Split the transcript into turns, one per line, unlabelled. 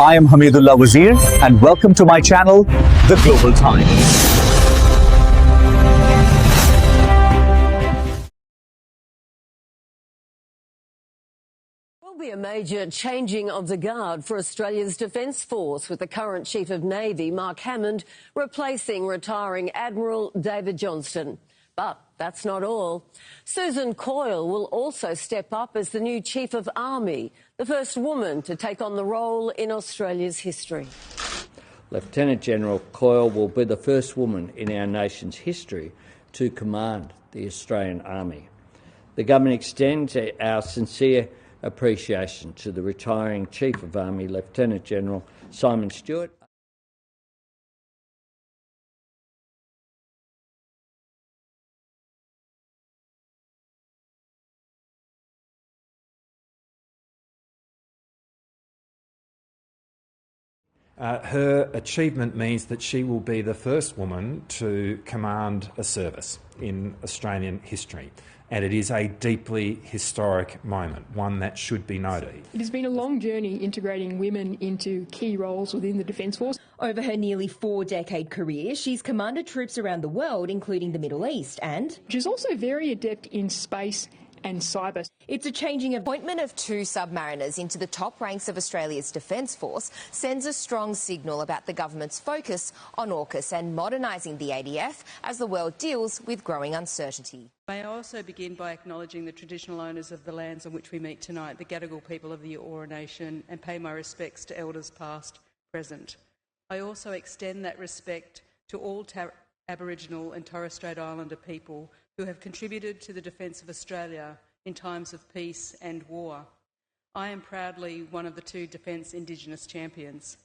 I am Hamidullah Wazir and welcome to my channel, The Global Times.
There will be a major changing of the guard for Australia's Defence Force, with the current Chief of Navy, Mark Hammond, replacing retiring Admiral David Johnston. But that's not all. Susan Coyle will also step up as the new Chief of Army, the first woman to take on the role in Australia's history.
Lieutenant General Coyle will be the first woman in our nation's history to command the Australian Army. The government extends our sincere appreciation to the retiring Chief of Army, Lieutenant General Simon Stuart.
Her achievement means that she will be the first woman to command a service in Australian history, and it is a deeply historic moment, one that should be noted.
It has been a long journey integrating women into key roles within the Defence Force.
Over her nearly 4-decade career, she's commanded troops around the world, including the Middle East, and
She's also very adept in space and cyber.
it's a changing appointment of 2 submariners into the top ranks of Australia's Defence Force sends a strong signal about the government's focus on AUKUS and modernising the ADF as the world deals with growing uncertainty.
May I also begin by acknowledging the traditional owners of the lands on which we meet tonight, the Gadigal people of the Eora Nation, and pay my respects to elders past, present. I also extend that respect to all Aboriginal and Torres Strait Islander people who have contributed to the defence of Australia in times of peace and war. I am proudly one of the 2 Defence Indigenous champions.